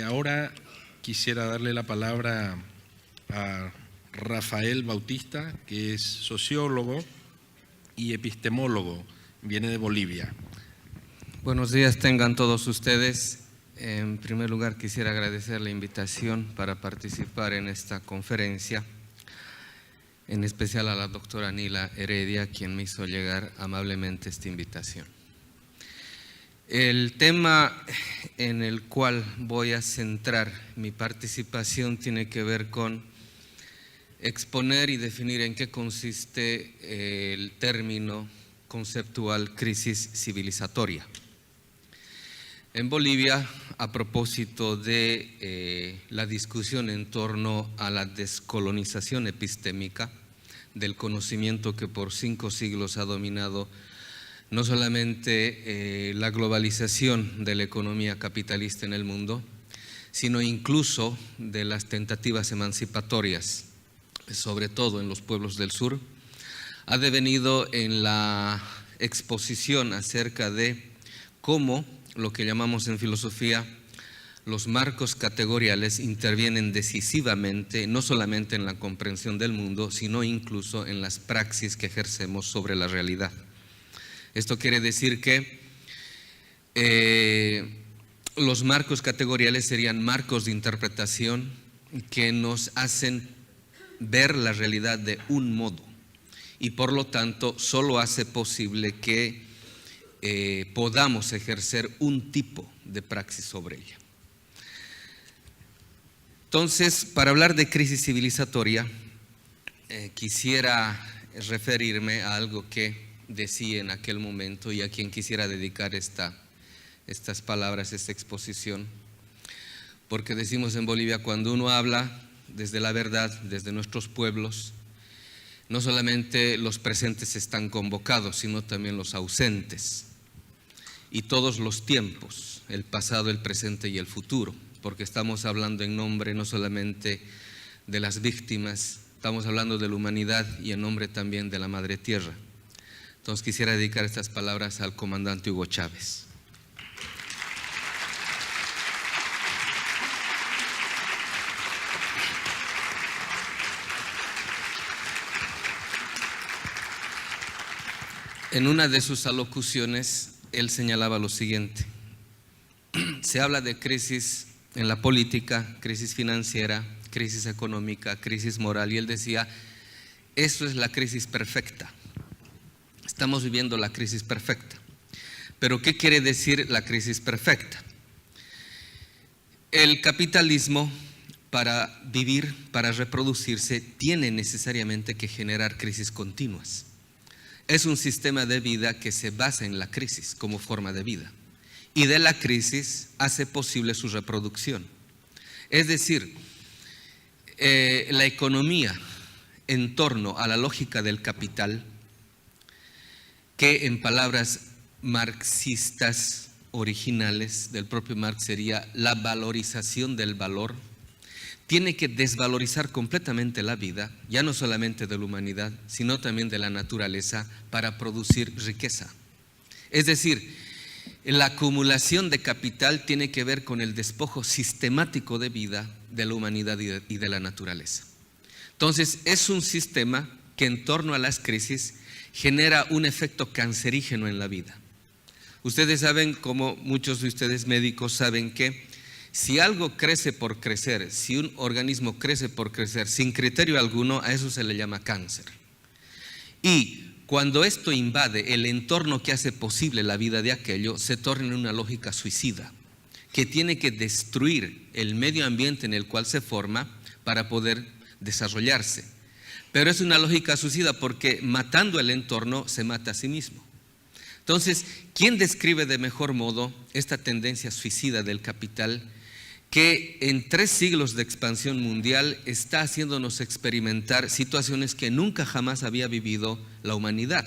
Ahora quisiera darle la palabra a Rafael Bautista, que es sociólogo y epistemólogo, viene de Bolivia. Buenos días tengan todos ustedes. En primer lugar quisiera agradecer la invitación para participar en esta conferencia, en especial a la doctora Nila Heredia, quien me hizo llegar amablemente esta invitación. El tema en el cual voy a centrar mi participación tiene que ver con exponer y definir en qué consiste el término conceptual crisis civilizatoria. En Bolivia, a propósito de la discusión en torno a la descolonización epistémica del conocimiento que por 5 siglos ha dominado no solamente la globalización de la economía capitalista en el mundo, sino incluso de las tentativas emancipatorias, sobre todo en los pueblos del sur, ha devenido en la exposición acerca de cómo lo que llamamos en filosofía los marcos categoriales intervienen decisivamente, no solamente en la comprensión del mundo, sino incluso en las praxis que ejercemos sobre la realidad. Esto quiere decir que los marcos categoriales serían marcos de interpretación que nos hacen ver la realidad de un modo y por lo tanto solo hace posible que podamos ejercer un tipo de praxis sobre ella. Entonces, para hablar de crisis civilizatoria, quisiera referirme a algo que decía en aquel momento y a quien quisiera dedicar estas palabras, esta exposición, porque decimos en Bolivia, cuando uno habla desde la verdad, desde nuestros pueblos, no solamente los presentes están convocados, sino también los ausentes, y todos los tiempos, el pasado, el presente y el futuro, porque estamos hablando en nombre no solamente de las víctimas, estamos hablando de la humanidad y en nombre también de la Madre Tierra. Entonces quisiera dedicar estas palabras al comandante Hugo Chávez. En una de sus alocuciones, él señalaba lo siguiente: se habla de crisis en la política, crisis financiera, crisis económica, crisis moral, y él decía, eso es la crisis perfecta. Estamos viviendo la crisis perfecta. ¿Pero qué quiere decir la crisis perfecta? El capitalismo, para vivir, para reproducirse, tiene necesariamente que generar crisis continuas. Es un sistema de vida que se basa en la crisis como forma de vida. Y de la crisis hace posible su reproducción. Es decir, la economía en torno a la lógica del capital, que en palabras marxistas originales del propio Marx sería la valorización del valor, tiene que desvalorizar completamente la vida, ya no solamente de la humanidad, sino también de la naturaleza, para producir riqueza. Es decir, la acumulación de capital tiene que ver con el despojo sistemático de vida de la humanidad y de la naturaleza. Entonces, es un sistema que en torno a las crisis genera un efecto cancerígeno en la vida. Ustedes saben, como muchos de ustedes médicos saben, que si algo crece por crecer, si un organismo crece por crecer sin criterio alguno, a eso se le llama cáncer. Y cuando esto invade el entorno que hace posible la vida de aquello, se torna en una lógica suicida, que tiene que destruir el medio ambiente en el cual se forma para poder desarrollarse. Pero es una lógica suicida porque matando el entorno se mata a sí mismo. Entonces, ¿quién describe de mejor modo esta tendencia suicida del capital que en 3 siglos de expansión mundial está haciéndonos experimentar situaciones que nunca jamás había vivido la humanidad,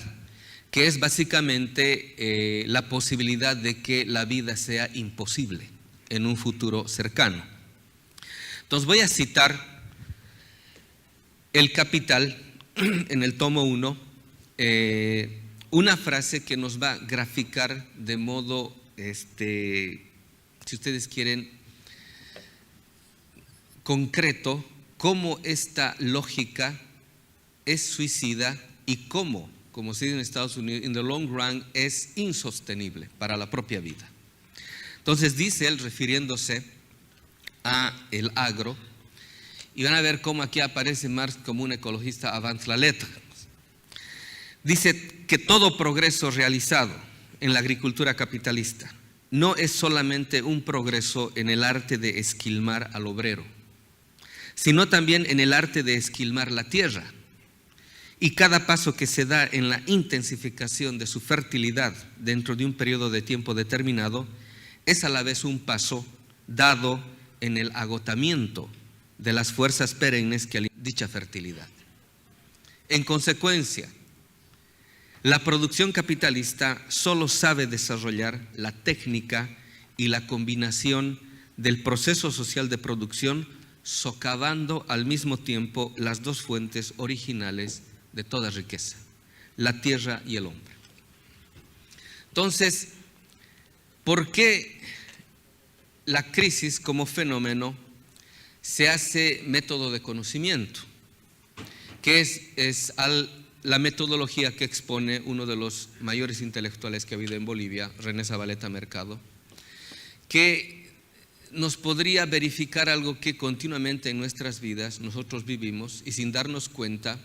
que es básicamente la posibilidad de que la vida sea imposible en un futuro cercano? Entonces voy a citar El Capital, en el tomo 1, una frase que nos va a graficar de modo, si ustedes quieren, concreto cómo esta lógica es suicida y cómo, como se dice en Estados Unidos, in the long run es insostenible para la propia vida. Entonces dice él, refiriéndose a el agro, y van a ver cómo aquí aparece Marx como un ecologista avant la lettre. Dice que todo progreso realizado en la agricultura capitalista no es solamente un progreso en el arte de esquilmar al obrero, sino también en el arte de esquilmar la tierra. Y cada paso que se da en la intensificación de su fertilidad dentro de un periodo de tiempo determinado es a la vez un paso dado en el agotamiento de las fuerzas perennes que alimentan dicha fertilidad. En consecuencia, la producción capitalista solo sabe desarrollar la técnica y la combinación del proceso social de producción, socavando al mismo tiempo las dos fuentes originales de toda riqueza, la tierra y el hombre. Entonces, ¿por qué la crisis como fenómeno se hace método de conocimiento? Que es la metodología que expone uno de los mayores intelectuales que ha habido en Bolivia, René Zabaleta Mercado, que nos podría verificar algo que continuamente en nuestras vidas nosotros vivimos y sin darnos cuenta,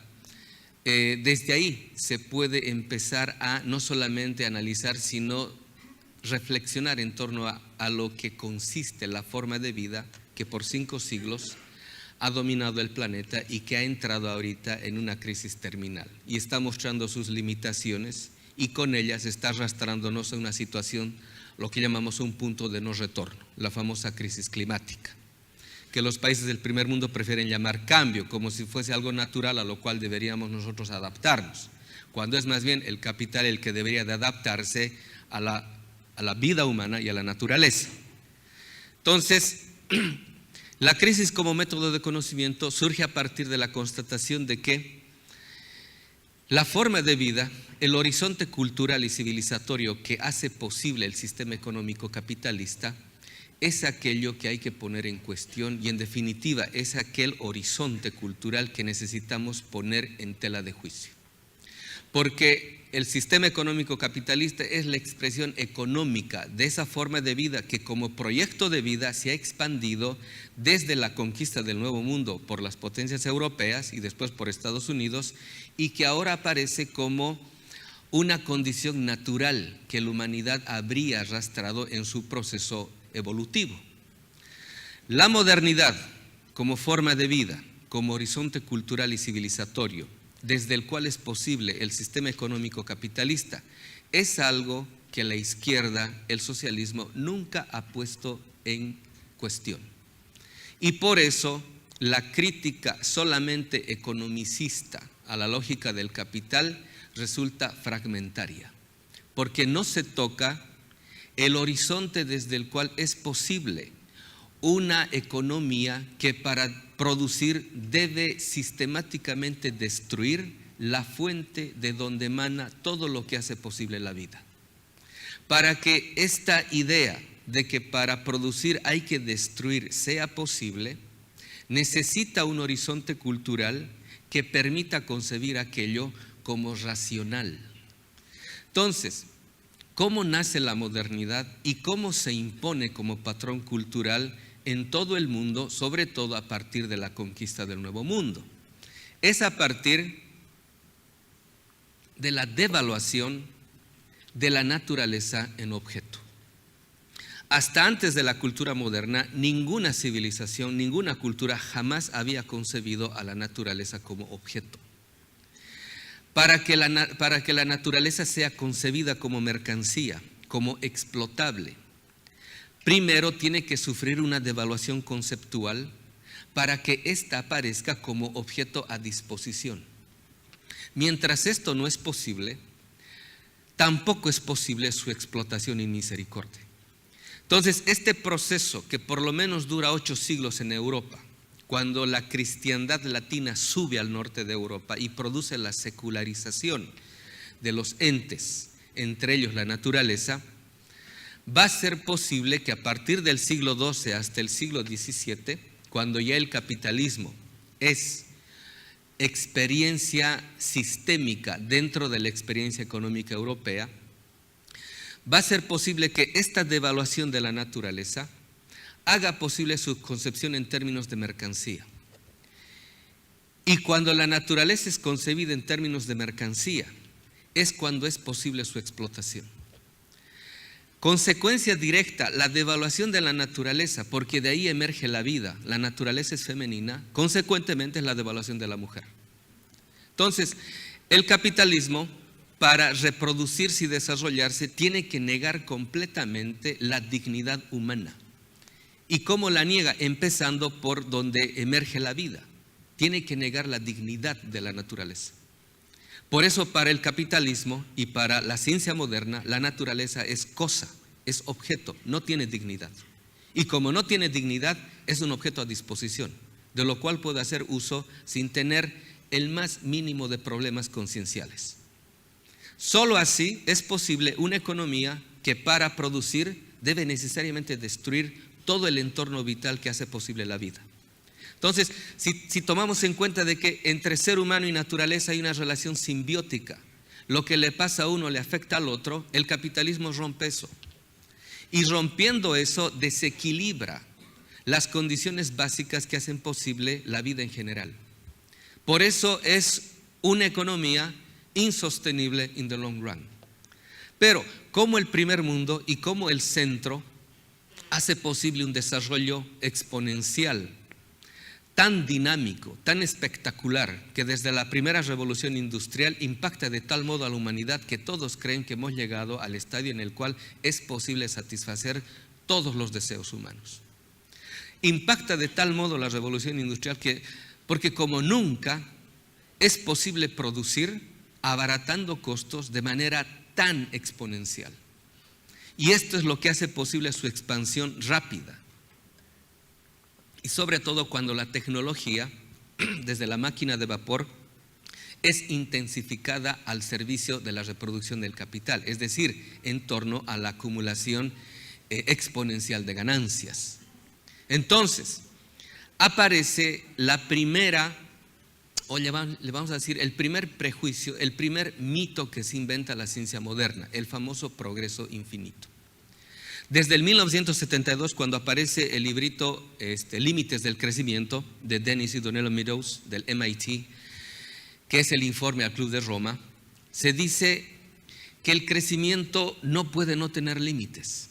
desde ahí se puede empezar a no solamente analizar, sino reflexionar en torno a lo que consiste la forma de vida que por 5 siglos ha dominado el planeta y que ha entrado ahorita en una crisis terminal y está mostrando sus limitaciones y con ellas está arrastrándonos a una situación, lo que llamamos un punto de no retorno, la famosa crisis climática, que los países del primer mundo prefieren llamar cambio, como si fuese algo natural a lo cual deberíamos nosotros adaptarnos, cuando es más bien el capital el que debería de adaptarse a la vida humana y a la naturaleza. Entonces, la crisis como método de conocimiento surge a partir de la constatación de que la forma de vida, el horizonte cultural y civilizatorio que hace posible el sistema económico capitalista es aquello que hay que poner en cuestión y en definitiva es aquel horizonte cultural que necesitamos poner en tela de juicio. Porque el sistema económico capitalista es la expresión económica de esa forma de vida que como proyecto de vida se ha expandido desde la conquista del Nuevo Mundo por las potencias europeas y después por Estados Unidos y que ahora aparece como una condición natural que la humanidad habría arrastrado en su proceso evolutivo. La modernidad como forma de vida, como horizonte cultural y civilizatorio, desde el cual es posible el sistema económico capitalista, es algo que la izquierda, el socialismo, nunca ha puesto en cuestión. Y por eso la crítica solamente economicista a la lógica del capital resulta fragmentaria, porque no se toca el horizonte desde el cual es posible una economía que para producir debe sistemáticamente destruir la fuente de donde emana todo lo que hace posible la vida. Para que esta idea de que para producir hay que destruir sea posible, necesita un horizonte cultural que permita concebir aquello como racional. Entonces, ¿cómo nace la modernidad y cómo se impone como patrón cultural en todo el mundo, sobre todo a partir de la conquista del Nuevo Mundo? Es a partir de la devaluación de la naturaleza en objeto. Hasta antes de la cultura moderna, ninguna civilización, ninguna cultura jamás había concebido a la naturaleza como objeto. Para que la naturaleza sea concebida como mercancía, como explotable, primero tiene que sufrir una devaluación conceptual para que ésta aparezca como objeto a disposición. Mientras esto no es posible, tampoco es posible su explotación y misericordia. Entonces, este proceso que por lo menos dura 8 siglos en Europa, cuando la cristiandad latina sube al norte de Europa y produce la secularización de los entes, entre ellos la naturaleza, va a ser posible que a partir del siglo XII hasta el siglo XVII, cuando ya el capitalismo es experiencia sistémica dentro de la experiencia económica europea, va a ser posible que esta devaluación de la naturaleza haga posible su concepción en términos de mercancía. Y cuando la naturaleza es concebida en términos de mercancía, es cuando es posible su explotación. Consecuencia directa, la devaluación de la naturaleza, porque de ahí emerge la vida. La naturaleza es femenina, consecuentemente es la devaluación de la mujer. Entonces, el capitalismo, para reproducirse y desarrollarse, tiene que negar completamente la dignidad humana. ¿Y cómo la niega? Empezando por donde emerge la vida. Tiene que negar la dignidad de la naturaleza. Por eso, para el capitalismo y para la ciencia moderna, la naturaleza es cosa, es objeto, no tiene dignidad. Y como no tiene dignidad, es un objeto a disposición, de lo cual puede hacer uso sin tener el más mínimo de problemas concienciales. Solo así es posible una economía que para producir debe necesariamente destruir todo el entorno vital que hace posible la vida. Entonces, si tomamos en cuenta de que entre ser humano y naturaleza hay una relación simbiótica, lo que le pasa a uno le afecta al otro, el capitalismo rompe eso. Y rompiendo eso, desequilibra las condiciones básicas que hacen posible la vida en general. Por eso es una economía insostenible in the long run. Pero como el primer mundo y como el centro hace posible un desarrollo exponencial, tan dinámico, tan espectacular, que desde la primera revolución industrial impacta de tal modo a la humanidad que todos creen que hemos llegado al estadio en el cual es posible satisfacer todos los deseos humanos. Impacta de tal modo la revolución industrial porque como nunca es posible producir abaratando costos de manera tan exponencial. Y esto es lo que hace posible su expansión rápida. Y sobre todo cuando la tecnología, desde la máquina de vapor, es intensificada al servicio de la reproducción del capital, es decir, en torno a la acumulación exponencial de ganancias. Entonces, aparece la primera, o le vamos a decir, el primer prejuicio, el primer mito que se inventa la ciencia moderna, el famoso progreso infinito. Desde el 1972, cuando aparece el librito Límites del Crecimiento, de Dennis y Donella Meadows, del MIT, que es el informe al Club de Roma, se dice que el crecimiento no puede no tener límites.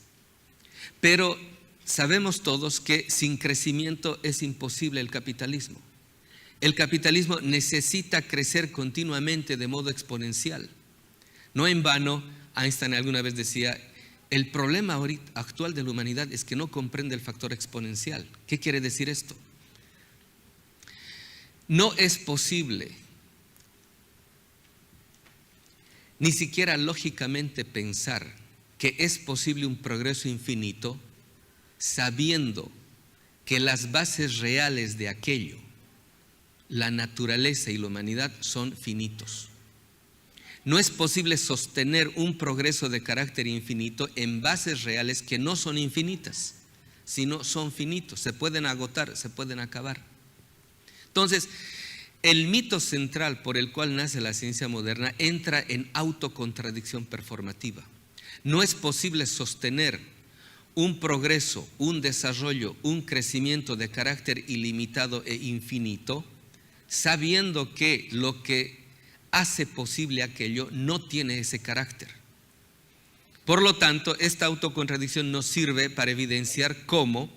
Pero sabemos todos que sin crecimiento es imposible el capitalismo. El capitalismo necesita crecer continuamente de modo exponencial. No en vano, Einstein alguna vez decía: el problema actual de la humanidad es que no comprende el factor exponencial. ¿Qué quiere decir esto? No es posible, ni siquiera lógicamente pensar que es posible un progreso infinito sabiendo que las bases reales de aquello, la naturaleza y la humanidad, son finitos. No es posible sostener un progreso de carácter infinito en bases reales que no son infinitas, sino son finitos, se pueden agotar, se pueden acabar. Entonces, el mito central por el cual nace la ciencia moderna entra en autocontradicción performativa. No es posible sostener un progreso, un desarrollo, un crecimiento de carácter ilimitado e infinito, sabiendo que lo que hace posible aquello no tiene ese carácter. Por lo tanto, esta autocontradicción nos sirve para evidenciar cómo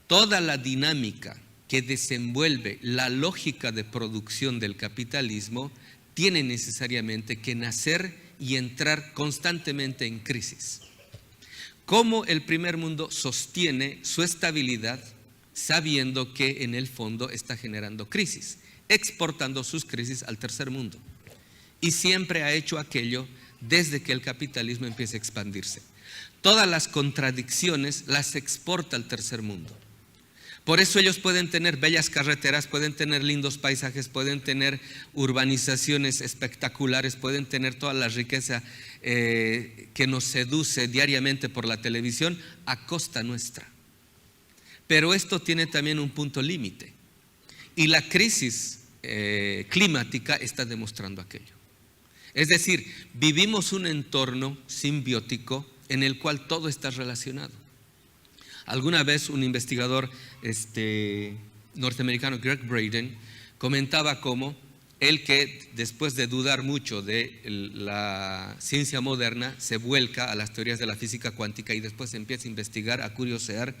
toda la dinámica que desenvuelve la lógica de producción del capitalismo tiene necesariamente que nacer y entrar constantemente en crisis. Cómo el primer mundo sostiene su estabilidad sabiendo que en el fondo está generando crisis, exportando sus crisis al tercer mundo. Y siempre ha hecho aquello desde que el capitalismo empieza a expandirse. Todas las contradicciones las exporta al tercer mundo. Por eso ellos pueden tener bellas carreteras, pueden tener lindos paisajes, pueden tener urbanizaciones espectaculares, pueden tener toda la riqueza que nos seduce diariamente por la televisión a costa nuestra. Pero esto tiene también un punto límite. Y la crisis climática está demostrando aquello. Es decir, vivimos un entorno simbiótico en el cual todo está relacionado. Alguna vez un investigador norteamericano, Greg Braden, comentaba cómo él, que después de dudar mucho de la ciencia moderna, se vuelca a las teorías de la física cuántica y después empieza a investigar, a curiosear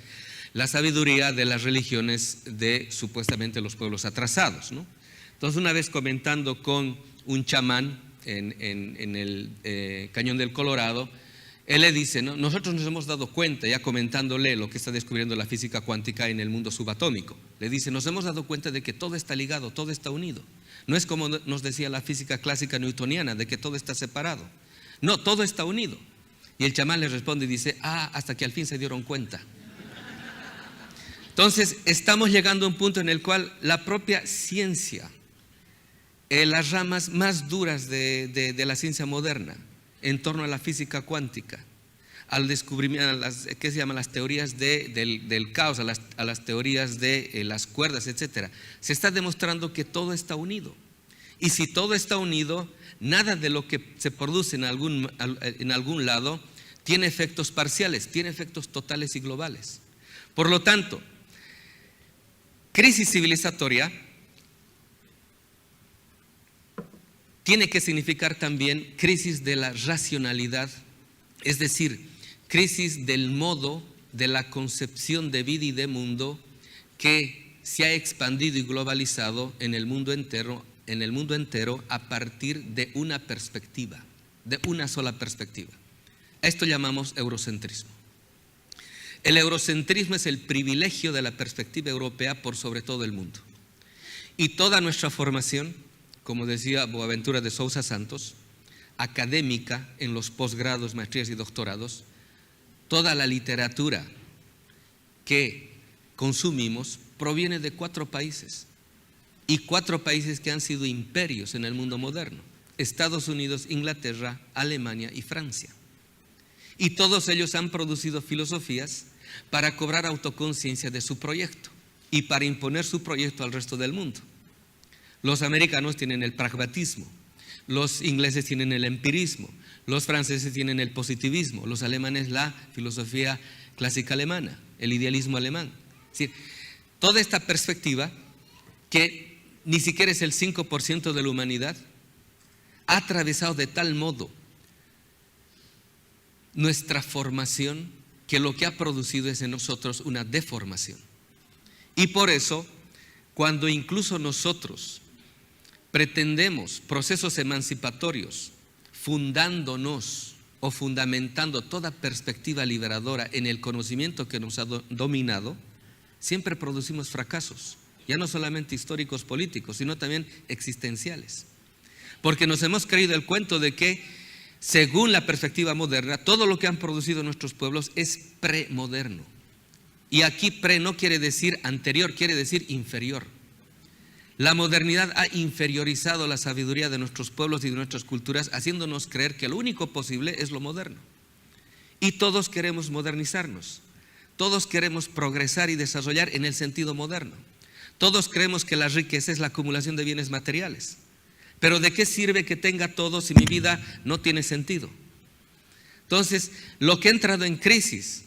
la sabiduría de las religiones de supuestamente los pueblos atrasados, ¿no? Entonces, una vez comentando con un chamán en el Cañón del Colorado, él le dice, ¿no? Nosotros nos hemos dado cuenta, ya comentándole lo que está descubriendo la física cuántica en el mundo subatómico, le dice, nos hemos dado cuenta de que todo está ligado, todo está unido. No es como nos decía la física clásica newtoniana, de que todo está separado. No, todo está unido. Y el chamán le responde y dice, hasta que al fin se dieron cuenta. Entonces, estamos llegando a un punto en el cual la propia ciencia, las ramas más duras de la ciencia moderna, en torno a la física cuántica, al descubrimiento, ¿qué se llaman? Las teorías del caos, a las teorías de las cuerdas, etc. Se está demostrando que todo está unido. Y si todo está unido, nada de lo que se produce en algún lado tiene efectos parciales, tiene efectos totales y globales. Por lo tanto, crisis civilizatoria tiene que significar también crisis de la racionalidad, es decir, crisis del modo de la concepción de vida y de mundo que se ha expandido y globalizado en el mundo entero a partir de una perspectiva, de una sola perspectiva. A esto llamamos eurocentrismo. El eurocentrismo es el privilegio de la perspectiva europea por sobre todo el mundo. Y toda nuestra formación, como decía Boaventura de Sousa Santos, académica en los posgrados, maestrías y doctorados, toda la literatura que consumimos proviene de 4 países, y 4 países que han sido imperios en el mundo moderno: Estados Unidos, Inglaterra, Alemania y Francia. Y todos ellos han producido filosofías para cobrar autoconciencia de su proyecto y para imponer su proyecto al resto del mundo. Los americanos tienen el pragmatismo, los ingleses tienen el empirismo, los franceses tienen el positivismo, los alemanes la filosofía clásica alemana, el idealismo alemán. Es decir, toda esta perspectiva, que ni siquiera es el 5% de la humanidad, ha atravesado de tal modo nuestra formación que lo que ha producido es en nosotros una deformación. Y por eso, cuando incluso nosotros pretendemos procesos emancipatorios fundándonos o fundamentando toda perspectiva liberadora en el conocimiento que nos ha dominado, siempre producimos fracasos, ya no solamente históricos políticos, sino también existenciales. Porque nos hemos creído el cuento de que, según la perspectiva moderna, todo lo que han producido nuestros pueblos es premoderno. Y aquí pre no quiere decir anterior, quiere decir inferior. La modernidad ha inferiorizado la sabiduría de nuestros pueblos y de nuestras culturas, haciéndonos creer que lo único posible es lo moderno. Y todos queremos modernizarnos, todos queremos progresar y desarrollar en el sentido moderno. Todos creemos que la riqueza es la acumulación de bienes materiales. Pero ¿de qué sirve que tenga todo si mi vida no tiene sentido? Entonces, lo que ha entrado en crisis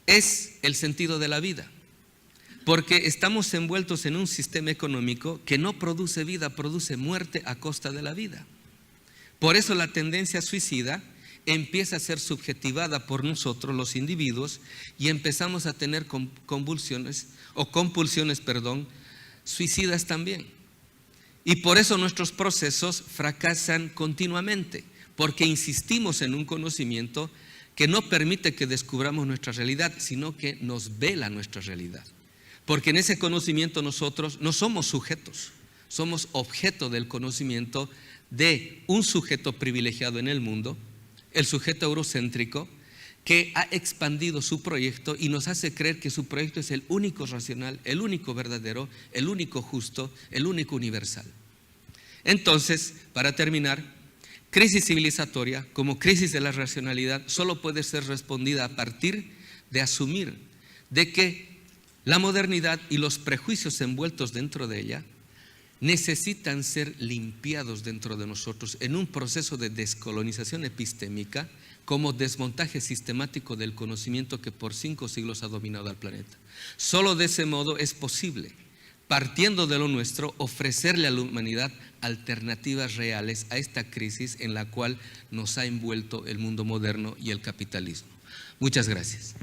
es el sentido de la vida. Porque estamos envueltos en un sistema económico que no produce vida, produce muerte a costa de la vida. Por eso la tendencia suicida empieza a ser subjetivada por nosotros los individuos y empezamos a tener compulsiones suicidas también. Y por eso nuestros procesos fracasan continuamente, porque insistimos en un conocimiento que no permite que descubramos nuestra realidad, sino que nos vela nuestra realidad. Porque en ese conocimiento nosotros no somos sujetos, somos objeto del conocimiento de un sujeto privilegiado en el mundo, el sujeto eurocéntrico, que ha expandido su proyecto y nos hace creer que su proyecto es el único racional, el único verdadero, el único justo, el único universal. Entonces, para terminar, crisis civilizatoria como crisis de la racionalidad solo puede ser respondida a partir de asumir de que La modernidad y los prejuicios envueltos dentro de ella necesitan ser limpiados dentro de nosotros en un proceso de descolonización epistémica como desmontaje sistemático del conocimiento que por 5 siglos ha dominado al planeta. Solo de ese modo es posible, partiendo de lo nuestro, ofrecerle a la humanidad alternativas reales a esta crisis en la cual nos ha envuelto el mundo moderno y el capitalismo. Muchas gracias.